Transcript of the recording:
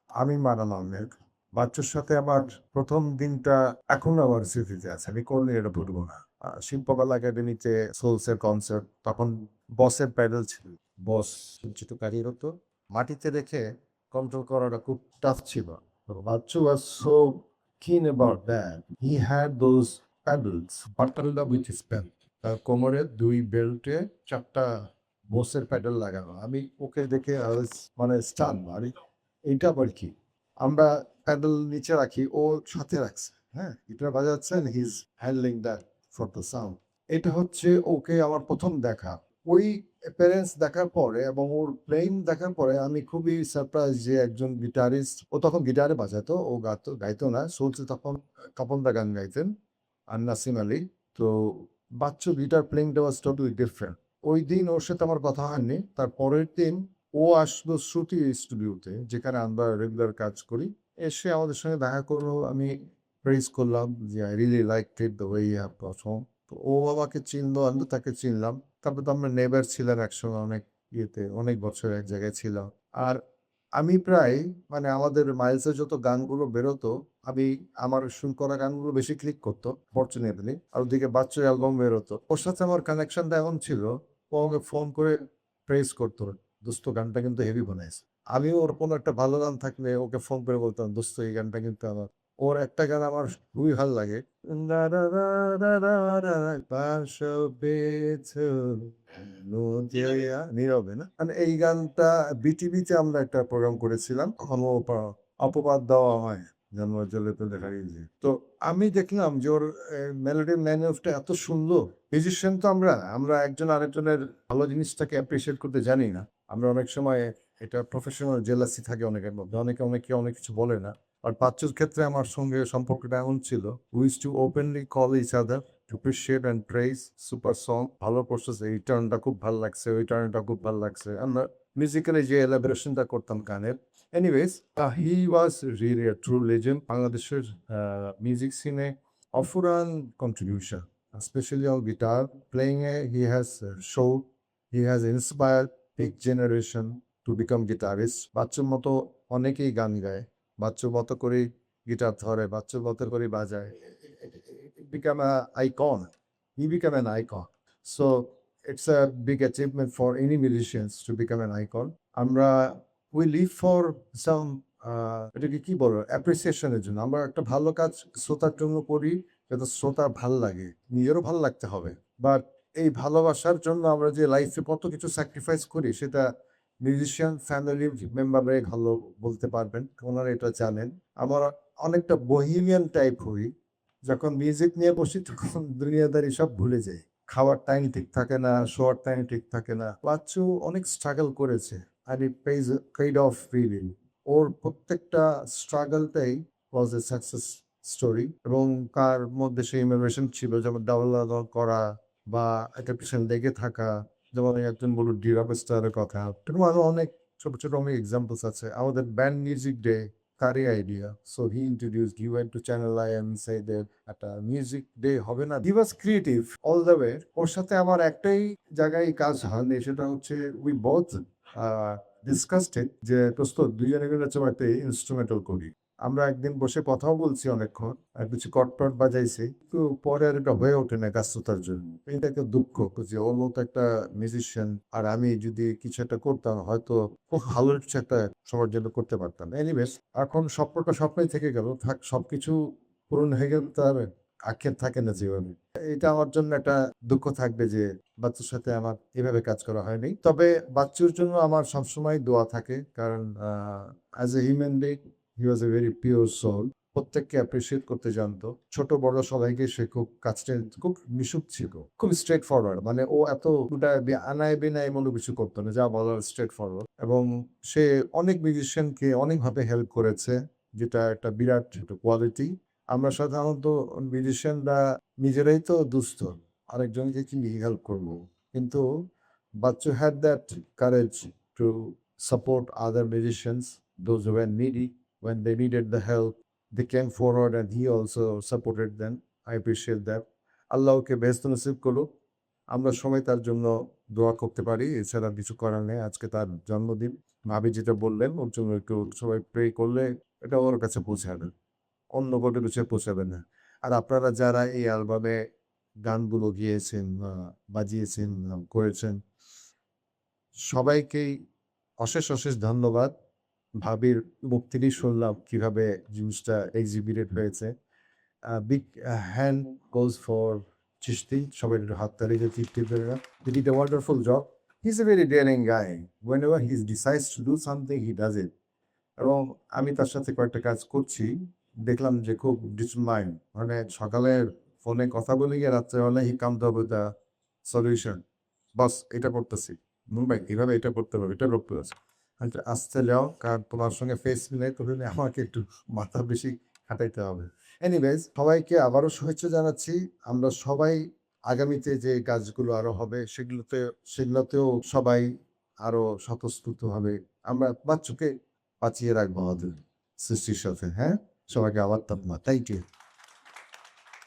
আমি মানান আহমেদ। বাচ্চুর সাথে আমার ১ম দিনটা এখনো আমার স্মৃতিতে আছে। আমি কোনদিন এটা ভুলব না। শিল্পকলা একাডেমিতে সোলসের কনসার্ট, তখন বসের প্যাডেল ছিল। বস যেহেতু গাড়ি হতো, মাটিতে রেখে কন্ট্রোল করাটা খুব টাফ ছিল। তো Bachchu was so keen about that. He had those paddles buttoned up with his belt. তার কোমরে ২ বেল্টে ৪ টা বসের প্যাডেল লাগানো। আমি ওকে দেখে I was মানে স্টান। আরে এইটা আবার কি? আমরা প্যাডেল নিচে রাখি, ও সাথে রাখছে। হ্যাঁ? গিটার বাজাচ্ছে and he's handling that for the sound. এটা হচ্ছে ওকে আমার ১ম দেখা। ওই অ্যাপিয়ারেন্স দেখার পরে এবং ওর প্লেইং দেখার পরে আমি খুবই সারপ্রাইজ যে একজন গিটারিস্ট, ও তখন গিটারে বাজাতো, ও গাইতো না। সোলসে তখন তপন দা গান গাইতেন আর নাসিম আলী। তো বাচ্চু গিটার প্লেইংটা ওয়াজ টোটালি ডিফারেন্ট। ওইদিন ওর সাথে আমার কথা হয়নি। তার পরের দিন ও আসলো শ্রুতি স্টুডিওতে, যেখানে আমরা রেগুলার কাজ করি। এসে আমাদের সঙ্গে দেখা করলো। আমি প্রেইজ করলাম যে, "I really liked it the way you have performed." তো ও আমাকে চিনলো, আমিও তাকে চিনলাম। তারপর তো আমরা নেইবার ছিলাম একসঙ্গে অনেক ইয়েতে, অনেক বছর এক জায়গায় ছিলাম। আর আমি প্রায় মানে আমাদের মাইলসের যত গানগুলো বেরোতো, আমি আমার করা গানগুলো বেশি ক্লিক করতো ফরচুনেটলি। আর ওদিকে বাচ্চুর অ্যালবাম বেরোতো। ওর সাথে আমার কানেকশনটা এমন ছিল, ও আমাকে ফোন করে প্রেইজ করতো, "দোস্ত গানটা কিন্তু হেভি বানাইছে।" আমিও ওর কোনো একটা ভালো গান থাকলে ওকে ফোন করে বলতাম, "দোস্ত এই গানটা কিন্তু আমার।" ওর একটা গান আমার খুবই ভাল লাগে। না, না, না, না, না, না, বাসা বেঁধে নদিয়া নীরবে না? মানে এই গানটা বিটিভিতে আমরা একটা প্রোগ্রাম করেছিলাম। তখন ও অপবাদ দেওয়া হয়। জানোয়ার জলে তো দেখাই যায়। তো আমি দেখলাম যে ওর মেলোডি ম্যানুয়ালটা এত সুন্দর। মিউজিশিয়ান তো আমরা একজন আরেকজনের ভালো জিনিসটাকে অ্যাপ্রিশিয়েট করতে জানি না। আমরা অনেক সময় এটা প্রফেশনাল জেলাসি থাকে অনেকের মধ্যে। অনেকে অনেক কিছু বলে না। আর বাচ্চুর ক্ষেত্রে আমার সঙ্গে সম্পর্কটা এমন ছিল, we used to openly call each other to appreciate and praise super song. ভালো করছিস, এই টার্নটা খুব ভাল লাগছে, ওই টার্নটা খুব ভাল লাগছে। আমরা মিউজিক্যালি যে এলাবোরেশনটা করতাম গানের। Anyways, he was really a true legend. বাংলাদেশের মিউজিক সিনে অফুরান contribution, especially on guitar playing. He has showed, he has inspired big generation to become guitarist. বাচ্চুর মতো অনেকেই গান গায়। বাচ্চুর মতো করেই গিটার ধরে, বাচ্চুর মতো করেই বাজায়। It become a icon. He become an icon. So it's a big achievement for any musicians to become an icon. আমরা we live for some এটাকে কি বলবো? appreciation এর জন্য। আমরা একটা ভালো কাজ শ্রোতার জন্য করি, যাতে শ্রোতার ভাল লাগে। নিজেরও ভাল লাগতে হবে। বাট এই ভালোবাসার জন্য আমরা যে লাইফে কত কিছু স্যাক্রিফাইস করি, সেটা মিউজিশিয়ান ফ্যামিলির মেম্বাররাই ভালো বলতে পারবেন। ওনারা এটা জানেন। আমরা অনেকটা bohemian টাইপ হই। যখন মিউজিক নিয়ে বসি তখন দুনিয়াদারি সব ভুলে যাই। খাওয়ার টাইম ঠিক থাকে না, শোয়ার টাইম ঠিক থাকে না। বাচ্চু অনেক স্ট্রাগল করেছে। and it paid off really. ওর প্রত্যেকটা স্ট্রাগলটাই was a success story এবং তার মধ্যে সেই ইনোভেশন ছিল, যেমন ডাবল করা বা এটার পিছনে লেগে থাকা। যেমন একজন বলল ডি রকস্টারের কথা। এরকম আরো অনেক ছোট, ছোট অনেক এক্সাম্পলস আছে। আমাদের ব্যান্ড মিউজিক ডে তারই idea. So he introduced, he went to Channel I and said that একটা মিউজিক ডে হবে না? He was creative all the way. ওর সাথে আমার একটাই জায়গায় কাজ হয়নি, সেটা হচ্ছে উই বোথ ডিসকাসড ইট যে দোস্ত দুজনে মিলে চলো একটা ইন্সট্রুমেন্টাল করি। আমরা একদিন বসে কথাও বলছি অনেকক্ষণ, আর কিছু কটটট বাজাইছি, কিন্তু পরে আর এটা হয়ে ওঠে না ব্যস্ততার জন্য। এটা একটা দুঃখ যে ওর মতো একটা মিউজিশিয়ান আর আমি যদি কিছু একটা করতাম, হয়তো খুব ভালো কিছু একটা সবার জন্য করতে পারতাম। এনিওয়েজ, এখন স্বপ্নটা স্বপ্নই থেকে গেল। থাক, সবকিছু পূরণ হয়ে গেল, তার আক্ষেপ থাকে না জীবনে। এটা আমার জন্য একটা দুঃখ থাকবে যে বাচ্চুর সাথে আমার এভাবে কাজ করা হয়নি। তবে বাচ্চুর জন্য আমার সবসময় দোয়া থাকে, কারণ as a human being he was a very pure soul. প্রত্যেককে অ্যাপ্রিসিয়েট করতে জানতো। ছোট বড় সবাইকে সে খুব কাছে, খুব মিশুক ছিল, খুব স্ট্রেট ফরওয়ার্ড। মানে ও এত আনায় বেনায় এমন কিছু করতো না, যা বলার স্ট্রেট ফরওয়ার্ড। এবং সে অনেক মিউজিশিয়ানকে অনেকভাবে হেল্প করেছে, যেটা একটা বিরাট কোয়ালিটি। আমরা সাধারণত মিউজিশিয়ানরা নিজেরাই তো দুস্থ, আরেকজনকে কি হেল্প করবো? কিন্তু Bachchu had that courage to support other musicians, those who were needy. When they needed the help, they came forward and he also supported them. I appreciate that. আল্লাহ ওকে বেহেশত নসিব করুক। আমরা সবাই তার জন্য দোয়া করতে পারি, এছাড়া কিছু করার নেই। আজকে তার জন্মদিন। ভাবি যেটা বললেন ওর জন্য একটু সবাই প্রে করলে এটা ওর কাছে পৌঁছাবে। অন্য কোনো কিছু পৌঁছাবে না। আর আপনারা যারা এই অ্যালবামে গানগুলো গেয়েছেন, বাজিয়েছেন, করেছেন, সবাইকেই অশেষ ধন্যবাদ। ভাবির মুখ থেকেই শুনলাম কিভাবে জিনিসটা এক্সিকিউটেড হয়েছে। Big hand goes for Chishti. সবাই একটু হাততালি দিয়ে চিশতিদেররা। He did a wonderful job. He's a very daring guy. Whenever he decides to do something, he does it. এবং আমি তার সাথে কয়েকটা কাজ করছি। দেখলাম যে খুব ডিটারমাইন্ড। মানে সকালে ফোনে কথা বলে গিয়ে রাত্রেবেলা he comes up with a solution. বস এটা করতেছি। মুম্বাই এভাবে এটা করতে হবে, এটা করতে হবে। আচ্ছা আস্তে যাও, কারণ তোমার সঙ্গে ফেস মিলাই করলে আমাকে একটু মাথা বেশি খাটাইতে হবে। এনিওয়েজ সবাইকে আবারও শুভেচ্ছা জানাচ্ছি। আমরা সবাই আগামীতে যে কাজগুলো আরো হবে সেগুলোতেও সবাই আরো স্বতঃস্ফূর্তভাবে আমরা বাচ্চুকে বাঁচিয়ে রাখবো আমাদের সৃষ্টির সাথে। হ্যাঁ? সবাইকে আবার থ্যাংক ইউ।